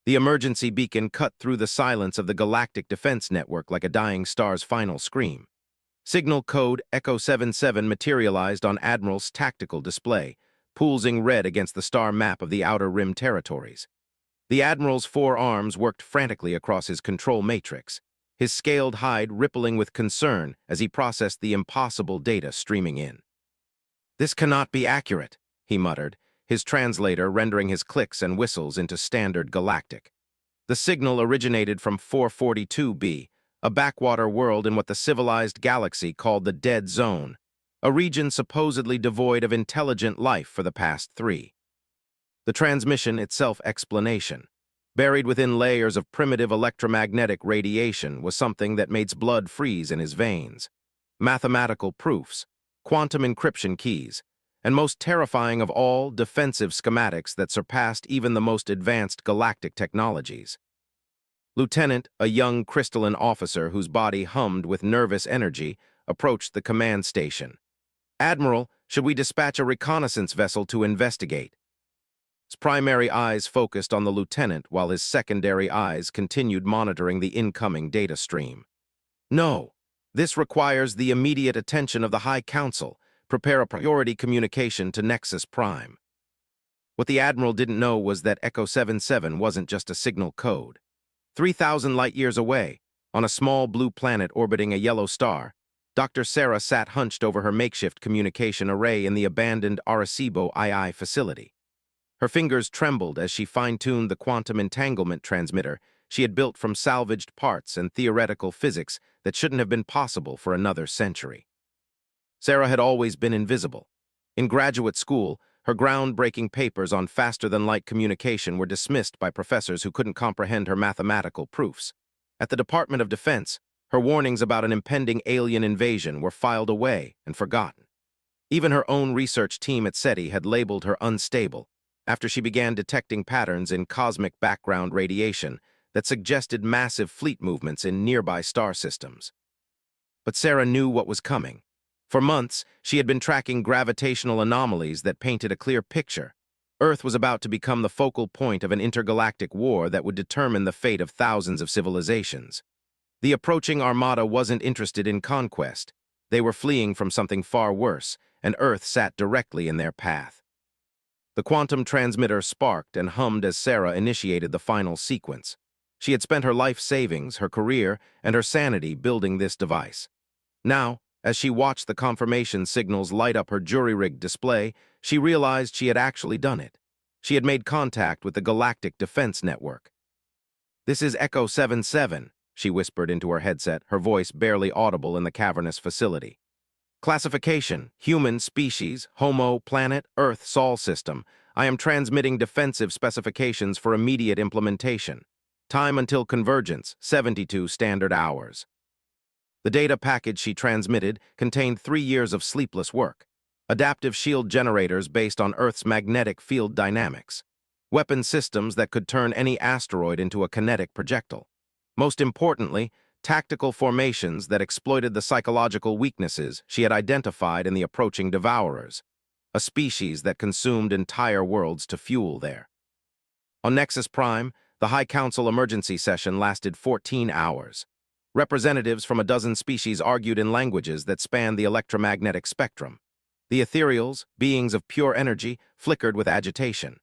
The emergency beacon cut through the silence of the galactic defense network like a dying star's final scream. Signal code Echo 77 materialized on Admiral's tactical display, pulsing red against the star map of the Outer Rim territories. The Admiral's four arms worked frantically across his control matrix, his scaled hide rippling with concern as he processed the impossible data streaming in. "This cannot be accurate," he muttered, his translator rendering his clicks and whistles into standard galactic. The signal originated from 442b, a backwater world in what the civilized galaxy called the Dead Zone, a region supposedly devoid of intelligent life for the past 3. The transmission itself explanation, buried within layers of primitive electromagnetic radiation, was something that made blood freeze in his veins. Mathematical proofs, quantum encryption keys, and most terrifying of all, defensive schematics that surpassed even the most advanced galactic technologies. Lieutenant, a young crystalline officer whose body hummed with nervous energy, approached the command station. "Admiral, should we dispatch a reconnaissance vessel to investigate?" His primary eyes focused on the lieutenant while his secondary eyes continued monitoring the incoming data stream. "No, this requires the immediate attention of the High Council. Prepare a priority communication to Nexus Prime." What the Admiral didn't know was that Echo 77 wasn't just a signal code. 3,000 light-years away, on a small blue planet orbiting a yellow star, Dr. Sarah sat hunched over her makeshift communication array in the abandoned Arecibo II facility. Her fingers trembled as she fine-tuned the quantum entanglement transmitter she had built from salvaged parts and theoretical physics that shouldn't have been possible for another century. Sarah had always been invisible. In graduate school, her groundbreaking papers on faster-than-light communication were dismissed by professors who couldn't comprehend her mathematical proofs. At the Department of Defense, her warnings about an impending alien invasion were filed away and forgotten. Even her own research team at SETI had labeled her unstable after she began detecting patterns in cosmic background radiation that suggested massive fleet movements in nearby star systems. But Sarah knew what was coming. For months, she had been tracking gravitational anomalies that painted a clear picture. Earth was about to become the focal point of an intergalactic war that would determine the fate of thousands of civilizations. The approaching armada wasn't interested in conquest. They were fleeing from something far worse, and Earth sat directly in their path. The quantum transmitter sparked and hummed as Sarah initiated the final sequence. She had spent her life savings, her career, and her sanity building this device. Now, as she watched the confirmation signals light up her jury-rigged display, she realized she had actually done it. She had made contact with the Galactic Defense Network. "This is Echo 77, she whispered into her headset, her voice barely audible in the cavernous facility. "Classification: human species, Homo, planet, Earth, Sol system. I am transmitting defensive specifications for immediate implementation. Time until convergence, 72 standard hours." The data package she transmitted contained 3 years of sleepless work, adaptive shield generators based on Earth's magnetic field dynamics, weapon systems that could turn any asteroid into a kinetic projectile. Most importantly, tactical formations that exploited the psychological weaknesses she had identified in the approaching devourers, a species that consumed entire worlds to fuel their. On Nexus Prime, the High Council emergency session lasted 14 hours. Representatives from a dozen species argued in languages that spanned the electromagnetic spectrum. The ethereals, beings of pure energy, flickered with agitation.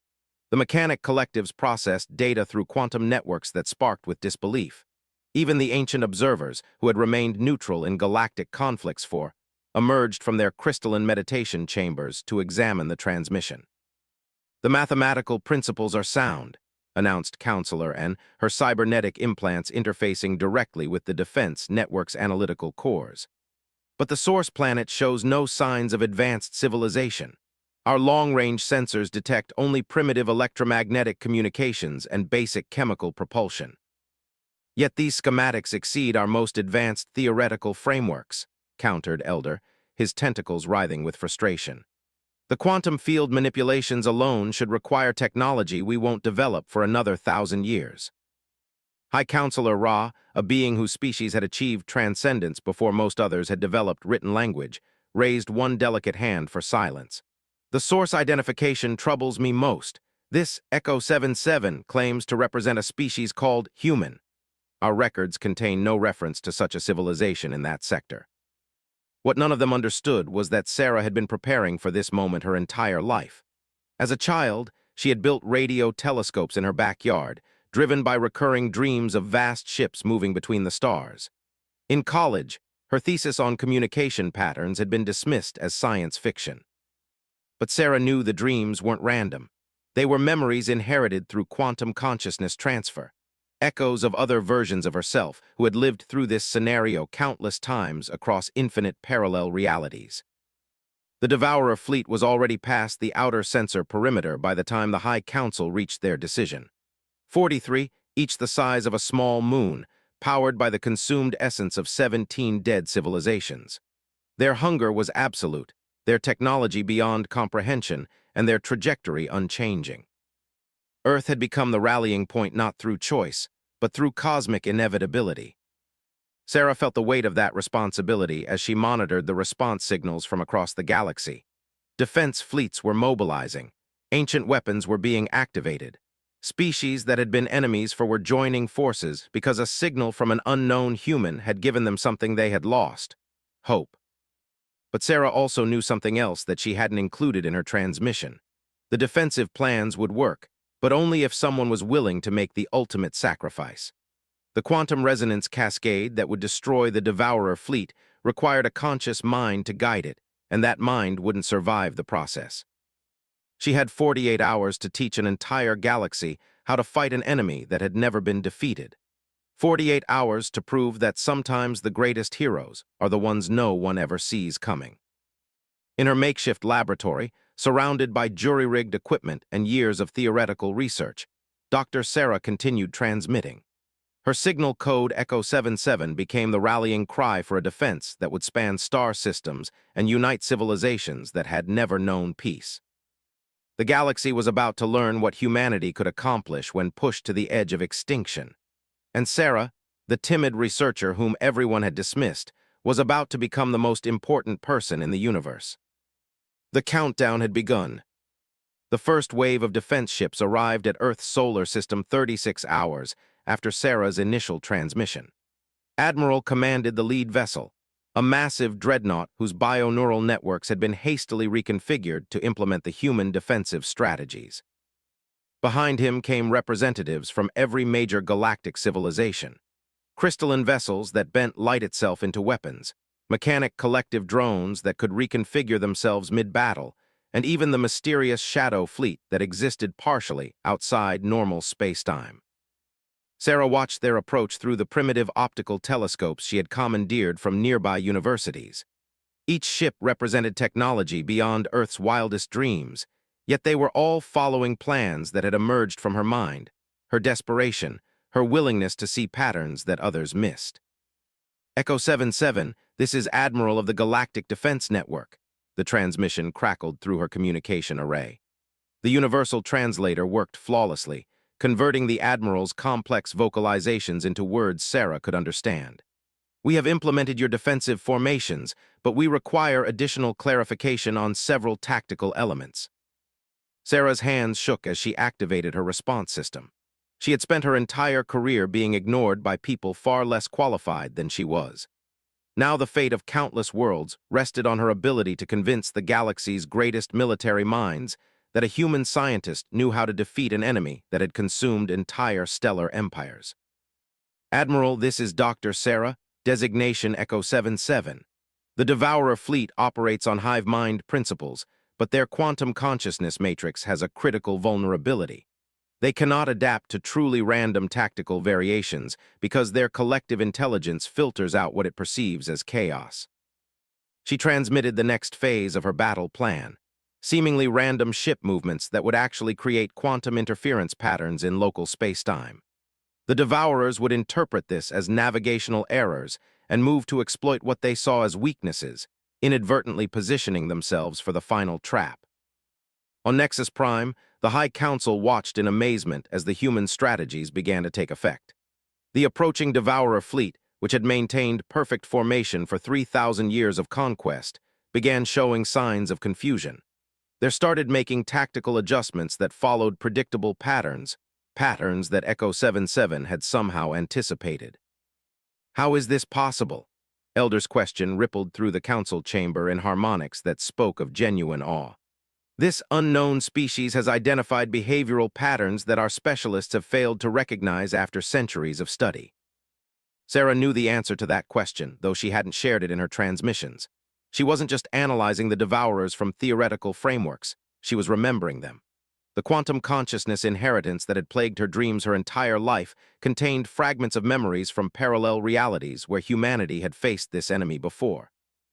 The mechanic collectives processed data through quantum networks that sparked with disbelief. Even the ancient observers, who had remained neutral in galactic conflicts emerged from their crystalline meditation chambers to examine the transmission. "The mathematical principles are sound," announced Counselor N, her cybernetic implants interfacing directly with the defense network's analytical cores. "But the source planet shows no signs of advanced civilization. Our long-range sensors detect only primitive electromagnetic communications and basic chemical propulsion. Yet these schematics exceed our most advanced theoretical frameworks," countered Elder, his tentacles writhing with frustration. "The quantum field manipulations alone should require technology we won't develop for another 1,000 years." High Counselor Ra, a being whose species had achieved transcendence before most others had developed written language, raised one delicate hand for silence. "The source identification troubles me most. This Echo 77 claims to represent a species called human. Our records contain no reference to such a civilization in that sector. What none of them understood was that Sarah had been preparing for this moment her entire life. As a child, she had built radio telescopes in her backyard, driven by recurring dreams of vast ships moving between the stars. In college, her thesis on communication patterns had been dismissed as science fiction. But Sarah knew the dreams weren't random. They were memories inherited through quantum consciousness transfer, echoes of other versions of herself who had lived through this scenario countless times across infinite parallel realities. The Devourer fleet was already past the outer sensor perimeter by the time the High Council reached their decision. 43, each the size of a small moon, powered by the consumed essence of 17 dead civilizations. Their hunger was absolute, their technology beyond comprehension, and their trajectory unchanging. Earth had become the rallying point not through choice, but through cosmic inevitability. Sarah felt the weight of that responsibility as she monitored the response signals from across the galaxy. Defense fleets were mobilizing. Ancient weapons were being activated. Species that had been enemies were joining forces because a signal from an unknown human had given them something they had lost: hope. But Sarah also knew something else that she hadn't included in her transmission. The defensive plans would work, but only if someone was willing to make the ultimate sacrifice. The quantum resonance cascade that would destroy the Devourer fleet required a conscious mind to guide it, and that mind wouldn't survive the process. She had 48 hours to teach an entire galaxy how to fight an enemy that had never been defeated. 48 hours to prove that sometimes the greatest heroes are the ones no one ever sees coming. In her makeshift laboratory, surrounded by jury-rigged equipment and years of theoretical research, Dr. Sarah continued transmitting. Her signal code Echo 77 became the rallying cry for a defense that would span star systems and unite civilizations that had never known peace. The galaxy was about to learn what humanity could accomplish when pushed to the edge of extinction. And Sarah, the timid researcher whom everyone had dismissed, was about to become the most important person in the universe. The countdown had begun. The first wave of defense ships arrived at Earth's solar system 36 hours after Sarah's initial transmission. Admiral commanded the lead vessel, a massive dreadnought whose bioneural networks had been hastily reconfigured to implement the human defensive strategies. Behind him came representatives from every major galactic civilization. Crystalline vessels that bent light itself into weapons, mechanic collective drones that could reconfigure themselves mid-battle, and even the mysterious shadow fleet that existed partially outside normal space-time. Sarah watched their approach through the primitive optical telescopes she had commandeered from nearby universities. Each ship represented technology beyond Earth's wildest dreams, yet they were all following plans that had emerged from her mind, her desperation, her willingness to see patterns that others missed. Echo 77, this is Admiral of the Galactic Defense Network. The transmission crackled through her communication array. The universal translator worked flawlessly, converting the Admiral's complex vocalizations into words Sarah could understand. We have implemented your defensive formations, but we require additional clarification on several tactical elements. Sarah's hands shook as she activated her response system. She had spent her entire career being ignored by people far less qualified than she was. Now the fate of countless worlds rested on her ability to convince the galaxy's greatest military minds that a human scientist knew how to defeat an enemy that had consumed entire stellar empires. Admiral, this is Dr. Sarah, designation Echo 77. The Devourer fleet operates on hive mind principles, but their quantum consciousness matrix has a critical vulnerability. They cannot adapt to truly random tactical variations because their collective intelligence filters out what it perceives as chaos. She transmitted the next phase of her battle plan, seemingly random ship movements that would actually create quantum interference patterns in local space-time. The Devourers would interpret this as navigational errors and move to exploit what they saw as weaknesses, inadvertently positioning themselves for the final trap. On Nexus Prime, the High Council watched in amazement as the human strategies began to take effect. The approaching Devourer fleet, which had maintained perfect formation for 3,000 years of conquest, began showing signs of confusion. They started making tactical adjustments that followed predictable patterns, patterns that Echo 77 had somehow anticipated. How is this possible? Elder's question rippled through the council chamber in harmonics that spoke of genuine awe. This unknown species has identified behavioral patterns that our specialists have failed to recognize after centuries of study. Sarah knew the answer to that question, though she hadn't shared it in her transmissions. She wasn't just analyzing the devourers from theoretical frameworks, she was remembering them. The quantum consciousness inheritance that had plagued her dreams her entire life contained fragments of memories from parallel realities where humanity had faced this enemy before.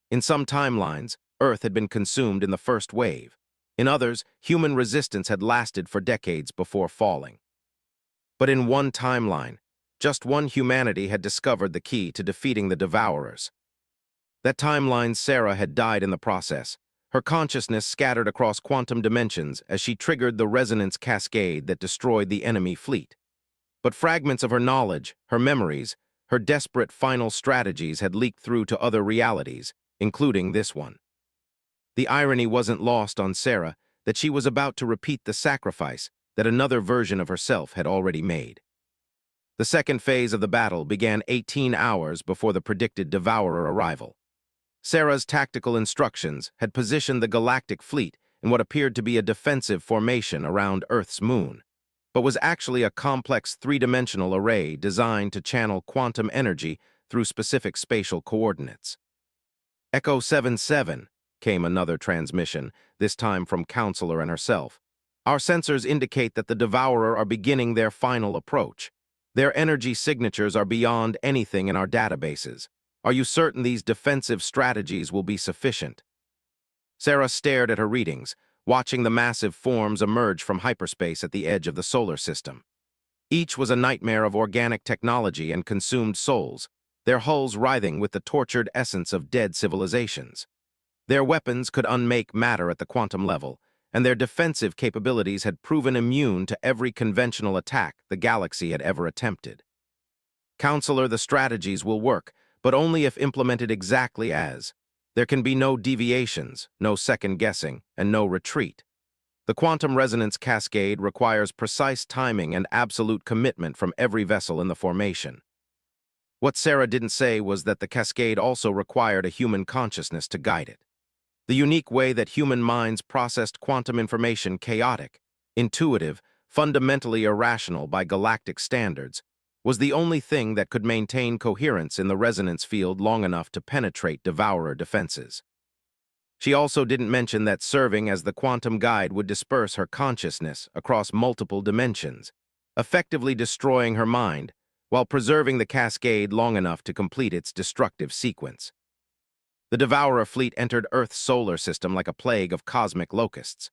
In some timelines, Earth had been consumed in the first wave. In others, human resistance had lasted for decades before falling. But in one timeline, just one humanity had discovered the key to defeating the devourers. That timeline, Sarah had died in the process, her consciousness scattered across quantum dimensions as she triggered the resonance cascade that destroyed the enemy fleet. But fragments of her knowledge, her memories, her desperate final strategies had leaked through to other realities, including this one. The irony wasn't lost on Sarah that she was about to repeat the sacrifice that another version of herself had already made. The second phase of the battle began 18 hours before the predicted devourer arrival. Sarah's tactical instructions had positioned the galactic fleet in what appeared to be a defensive formation around Earth's moon, but was actually a complex three-dimensional array designed to channel quantum energy through specific spatial coordinates. Echo 77, came another transmission, this time from Counselor and herself. Our sensors indicate that the devourer are beginning their final approach. Their energy signatures are beyond anything in our databases. Are you certain these defensive strategies will be sufficient? Sarah stared at her readings, watching the massive forms emerge from hyperspace at the edge of the solar system. Each was a nightmare of organic technology and consumed souls, their hulls writhing with the tortured essence of dead civilizations. Their weapons could unmake matter at the quantum level, and their defensive capabilities had proven immune to every conventional attack the galaxy had ever attempted. Counselor, the strategies will work, but only if implemented exactly as. There can be no deviations, no second-guessing, and no retreat. The quantum resonance cascade requires precise timing and absolute commitment from every vessel in the formation. What Sarah didn't say was that the cascade also required a human consciousness to guide it. The unique way that human minds processed quantum information, chaotic, intuitive, fundamentally irrational by galactic standards, was the only thing that could maintain coherence in the resonance field long enough to penetrate devourer defenses. She also didn't mention that serving as the quantum guide would disperse her consciousness across multiple dimensions, effectively destroying her mind, while preserving the cascade long enough to complete its destructive sequence. The Devourer fleet entered Earth's solar system like a plague of cosmic locusts.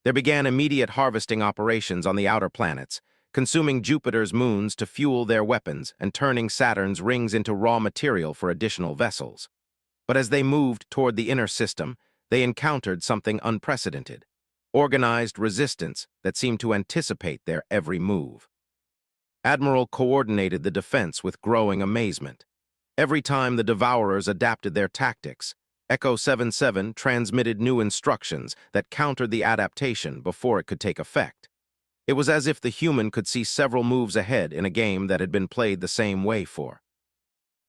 There began immediate harvesting operations on the outer planets, consuming Jupiter's moons to fuel their weapons and turning Saturn's rings into raw material for additional vessels. But as they moved toward the inner system, they encountered something unprecedented: organized resistance that seemed to anticipate their every move. Admiral coordinated the defense with growing amazement. Every time the Devourers adapted their tactics, Echo 77 transmitted new instructions that countered the adaptation before it could take effect. It was as if the human could see several moves ahead in a game that had been played the same way for.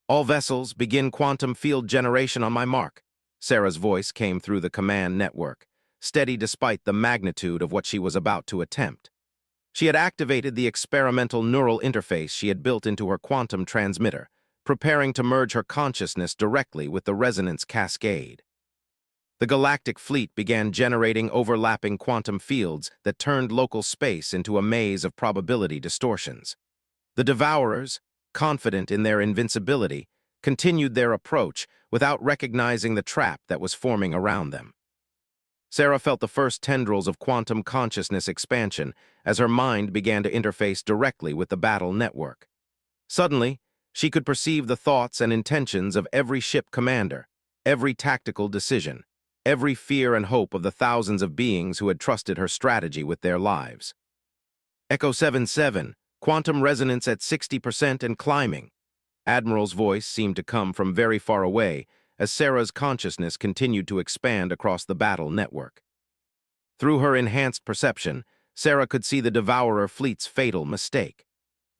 "All vessels, begin quantum field generation on my mark." Sarah's voice came through the command network, steady despite the magnitude of what she was about to attempt. She had activated the experimental neural interface she had built into her quantum transmitter, preparing to merge her consciousness directly with the resonance cascade. The galactic fleet began generating overlapping quantum fields that turned local space into a maze of probability distortions. The Devourers, confident in their invincibility, continued their approach without recognizing the trap that was forming around them. Sarah felt the first tendrils of quantum consciousness expansion as her mind began to interface directly with the battle network. Suddenly, she could perceive the thoughts and intentions of every ship commander, every tactical decision, every fear and hope of the thousands of beings who had trusted her strategy with their lives. Echo 77, quantum resonance at 60% and climbing. Admiral's voice seemed to come from very far away as Sarah's consciousness continued to expand across the battle network. Through her enhanced perception, Sarah could see the Devourer fleet's fatal mistake.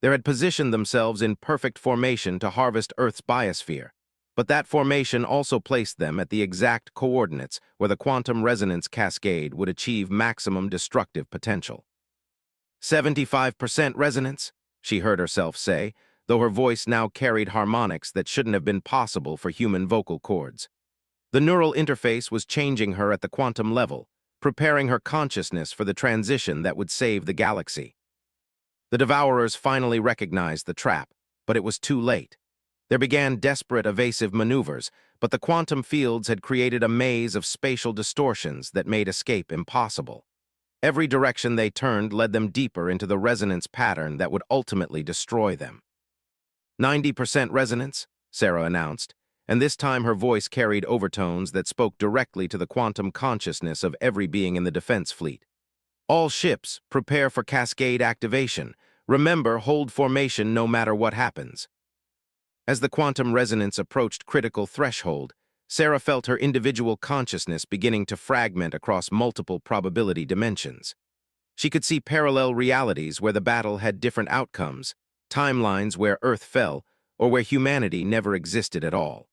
They had positioned themselves in perfect formation to harvest Earth's biosphere, but that formation also placed them at the exact coordinates where the quantum resonance cascade would achieve maximum destructive potential. 75% resonance, she heard herself say, though her voice now carried harmonics that shouldn't have been possible for human vocal cords. The neural interface was changing her at the quantum level, preparing her consciousness for the transition that would save the galaxy. The Devourers finally recognized the trap, but it was too late. There began desperate evasive maneuvers, but the quantum fields had created a maze of spatial distortions that made escape impossible. Every direction they turned led them deeper into the resonance pattern that would ultimately destroy them. 90% resonance, Sarah announced, and this time her voice carried overtones that spoke directly to the quantum consciousness of every being in the defense fleet. All ships, prepare for cascade activation. Remember, hold formation no matter what happens. As the quantum resonance approached critical threshold, Sarah felt her individual consciousness beginning to fragment across multiple probability dimensions. She could see parallel realities where the battle had different outcomes, timelines where Earth fell, or where humanity never existed at all.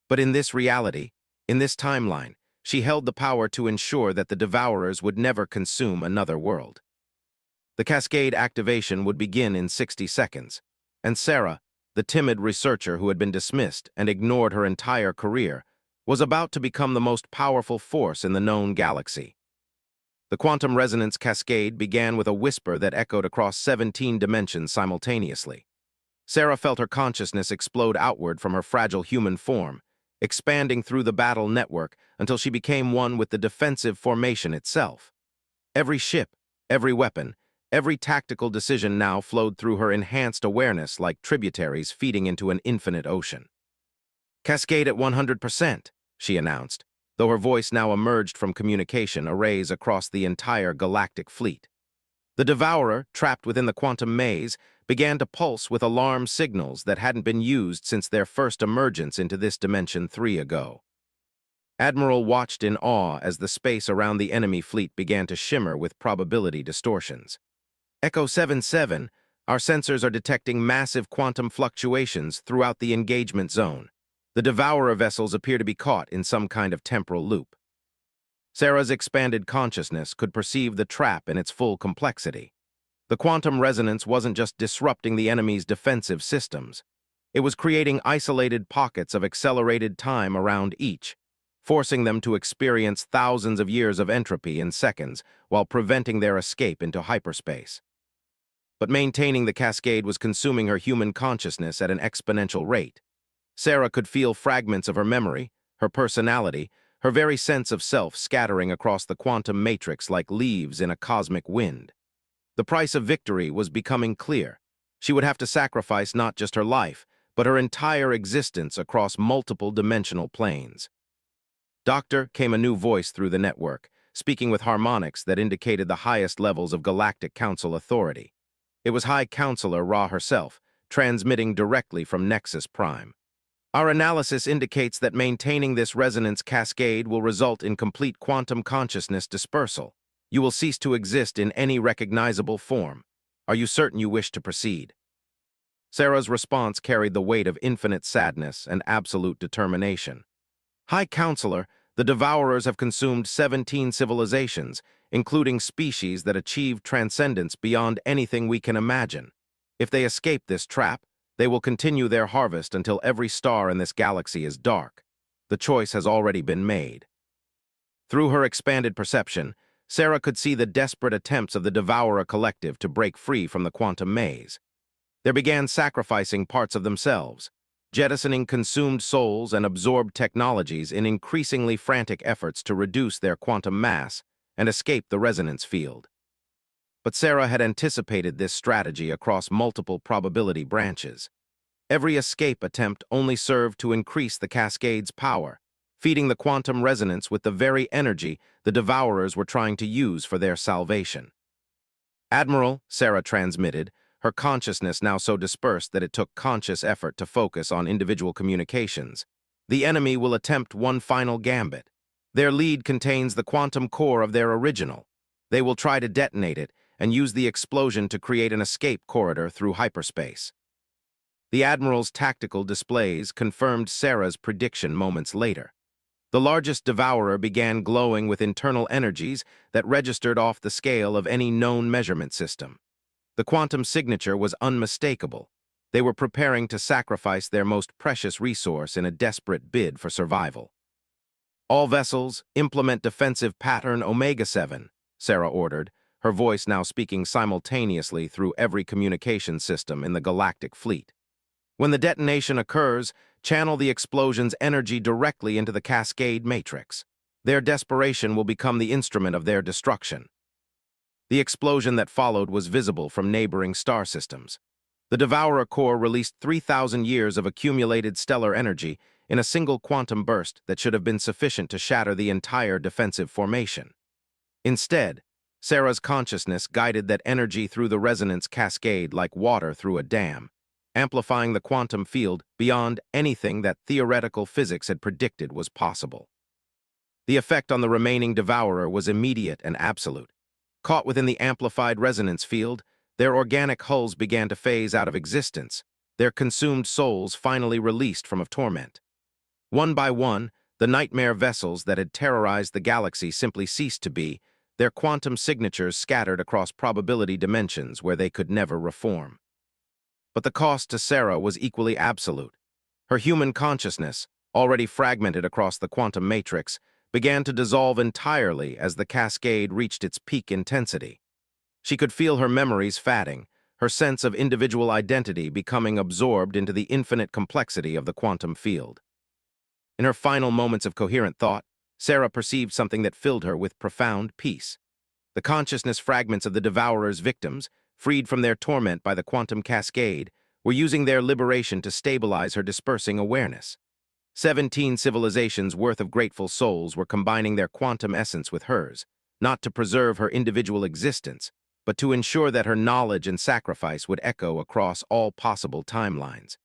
But in this reality, in this timeline, she held the power to ensure that the Devourers would never consume another world. The cascade activation would begin in 60 seconds, and Sarah, the timid researcher who had been dismissed and ignored her entire career, was about to become the most powerful force in the known galaxy. The quantum resonance cascade began with a whisper that echoed across 17 dimensions simultaneously. Sarah felt her consciousness explode outward from her fragile human form, expanding through the battle network until she became one with the defensive formation itself. Every ship, every weapon, every tactical decision now flowed through her enhanced awareness like tributaries feeding into an infinite ocean. "Cascade at 100%, she announced, though her voice now emerged from communication arrays across the entire galactic fleet. The Devourer, trapped within the quantum maze, began to pulse with alarm signals that hadn't been used since their first emergence into this dimension 3 ago. Admiral watched in awe as the space around the enemy fleet began to shimmer with probability distortions. Echo 77, our sensors are detecting massive quantum fluctuations throughout the engagement zone. The Devourer vessels appear to be caught in some kind of temporal loop. Sarah's expanded consciousness could perceive the trap in its full complexity. The quantum resonance wasn't just disrupting the enemy's defensive systems. It was creating isolated pockets of accelerated time around each, forcing them to experience thousands of years of entropy in seconds while preventing their escape into hyperspace. But maintaining the cascade was consuming her human consciousness at an exponential rate. Sarah could feel fragments of her memory, her personality, her very sense of self scattering across the quantum matrix like leaves in a cosmic wind. The price of victory was becoming clear. She would have to sacrifice not just her life, but her entire existence across multiple dimensional planes. "Doctor," came a new voice through the network, speaking with harmonics that indicated the highest levels of Galactic Council authority. It was High Counselor Ra herself, transmitting directly from Nexus Prime. "Our analysis indicates that maintaining this resonance cascade will result in complete quantum consciousness dispersal. You will cease to exist in any recognizable form. Are you certain you wish to proceed?" Sarah's response carried the weight of infinite sadness and absolute determination. "High Counselor, the Devourers have consumed 17 civilizations, including species that achieve transcendence beyond anything we can imagine. If they escape this trap, they will continue their harvest until every star in this galaxy is dark. The choice has already been made." Through her expanded perception, Sarah could see the desperate attempts of the Devourer Collective to break free from the quantum maze. They began sacrificing parts of themselves, jettisoning consumed souls and absorbed technologies in increasingly frantic efforts to reduce their quantum mass and escape the resonance field. But Sarah had anticipated this strategy across multiple probability branches. Every escape attempt only served to increase the cascade's power, feeding the quantum resonance with the very energy the Devourers were trying to use for their salvation. "Admiral," Sarah transmitted, her consciousness now so dispersed that it took conscious effort to focus on individual communications, "the enemy will attempt one final gambit. Their lead contains the quantum core of their original. They will try to detonate it and use the explosion to create an escape corridor through hyperspace. The Admiral's tactical displays confirmed Sarah's prediction moments later. The largest devourer began glowing with internal energies that registered off the scale of any known measurement system. The quantum signature was unmistakable. They were preparing to sacrifice their most precious resource in a desperate bid for survival. "All vessels, implement defensive pattern Omega-7, Sarah ordered, her voice now speaking simultaneously through every communication system in the galactic fleet. When the detonation occurs, channel the explosion's energy directly into the cascade matrix. Their desperation will become the instrument of their destruction." The explosion that followed was visible from neighboring star systems. The Devourer core released 3,000 years of accumulated stellar energy in a single quantum burst that should have been sufficient to shatter the entire defensive formation. Instead, Sarah's consciousness guided that energy through the resonance cascade like water through a dam, amplifying the quantum field beyond anything that theoretical physics had predicted was possible. The effect on the remaining Devourer was immediate and absolute. Caught within the amplified resonance field, their organic hulls began to phase out of existence, their consumed souls finally released from torment. One by one, the nightmare vessels that had terrorized the galaxy simply ceased to be, their quantum signatures scattered across probability dimensions where they could never reform. But the cost to Sarah was equally absolute. Her human consciousness, already fragmented across the quantum matrix, began to dissolve entirely as the cascade reached its peak intensity. She could feel her memories fading, her sense of individual identity becoming absorbed into the infinite complexity of the quantum field. In her final moments of coherent thought, Sarah perceived something that filled her with profound peace. The consciousness fragments of the Devourer's victims, freed from their torment by the quantum cascade, were using their liberation to stabilize her dispersing awareness. 17 civilizations worth of grateful souls were combining their quantum essence with hers, not to preserve her individual existence, but to ensure that her knowledge and sacrifice would echo across all possible timelines.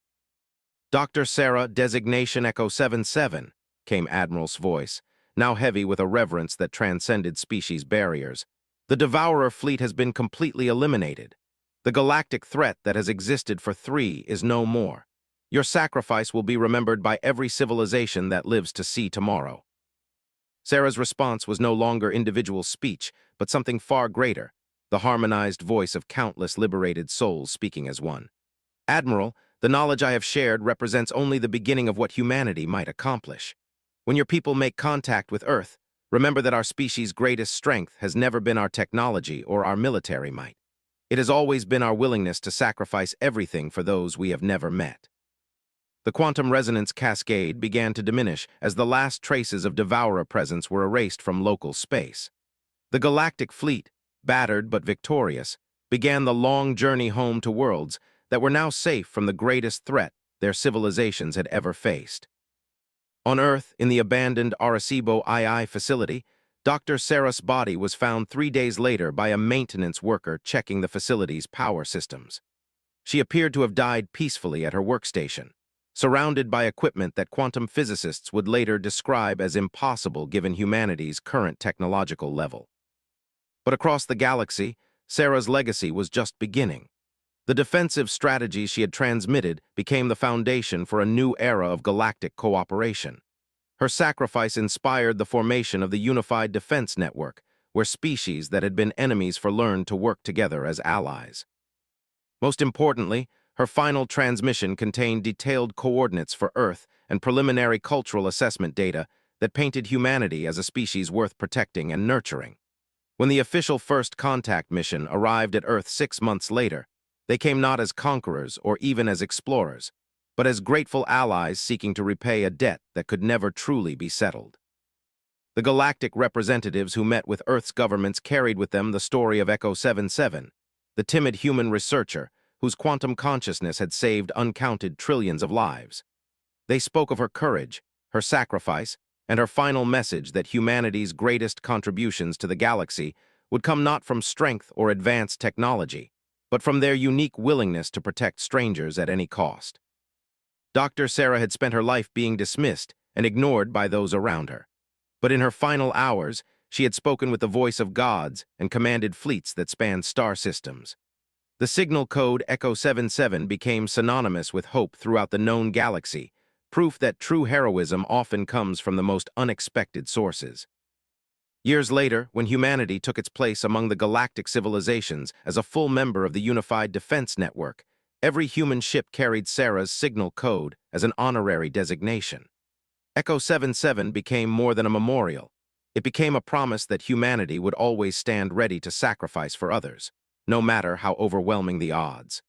"Dr. Sarah, designation Echo 77, came Admiral's voice, now heavy with a reverence that transcended species barriers. "The Devourer fleet has been completely eliminated. The galactic threat that has existed for 3 is no more. Your sacrifice will be remembered by every civilization that lives to see tomorrow." Sarah's response was no longer individual speech, but something far greater, the harmonized voice of countless liberated souls speaking as one. "Admiral, the knowledge I have shared represents only the beginning of what humanity might accomplish. When your people make contact with Earth, remember that our species' greatest strength has never been our technology or our military might. It has always been our willingness to sacrifice everything for those we have never met." The quantum resonance cascade began to diminish as the last traces of Devourer presence were erased from local space. The galactic fleet, battered but victorious, began the long journey home to worlds that were now safe from the greatest threat their civilizations had ever faced. On Earth, in the abandoned Arecibo II facility, Dr. Sarah's body was found 3 days later by a maintenance worker checking the facility's power systems. She appeared to have died peacefully at her workstation, surrounded by equipment that quantum physicists would later describe as impossible given humanity's current technological level. But across the galaxy, Sarah's legacy was just beginning. The defensive strategies she had transmitted became the foundation for a new era of galactic cooperation. Her sacrifice inspired the formation of the Unified Defense Network, where species that had been enemies learned to work together as allies. Most importantly, her final transmission contained detailed coordinates for Earth and preliminary cultural assessment data that painted humanity as a species worth protecting and nurturing. When the official first contact mission arrived at Earth 6 months later, they came not as conquerors or even as explorers, but as grateful allies seeking to repay a debt that could never truly be settled. The galactic representatives who met with Earth's governments carried with them the story of Echo 77, the timid human researcher whose quantum consciousness had saved uncounted trillions of lives. They spoke of her courage, her sacrifice, and her final message that humanity's greatest contributions to the galaxy would come not from strength or advanced technology, but from their unique willingness to protect strangers at any cost. Dr. Sarah had spent her life being dismissed and ignored by those around her. But in her final hours, she had spoken with the voice of gods and commanded fleets that spanned star systems. The signal code Echo 77 became synonymous with hope throughout the known galaxy, proof that true heroism often comes from the most unexpected sources. Years later, when humanity took its place among the galactic civilizations as a full member of the Unified Defense Network, every human ship carried Sarah's signal code as an honorary designation. Echo 77 became more than a memorial. It became a promise that humanity would always stand ready to sacrifice for others, no matter how overwhelming the odds.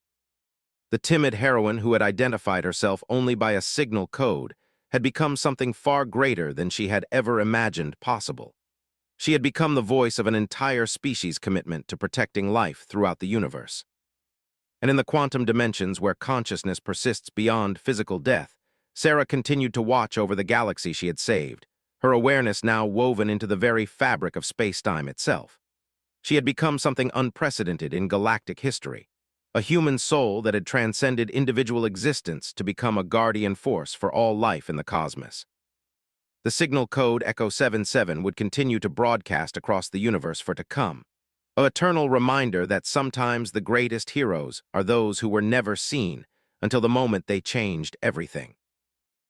The timid heroine who had identified herself only by a signal code had become something far greater than she had ever imagined possible. She had become the voice of an entire species' commitment to protecting life throughout the universe. And in the quantum dimensions where consciousness persists beyond physical death, Sarah continued to watch over the galaxy she had saved, her awareness now woven into the very fabric of space-time itself. She had become something unprecedented in galactic history, a human soul that had transcended individual existence to become a guardian force for all life in the cosmos. The signal code Echo 77 would continue to broadcast across the universe for to come, an eternal reminder that sometimes the greatest heroes are those who were never seen until the moment they changed everything.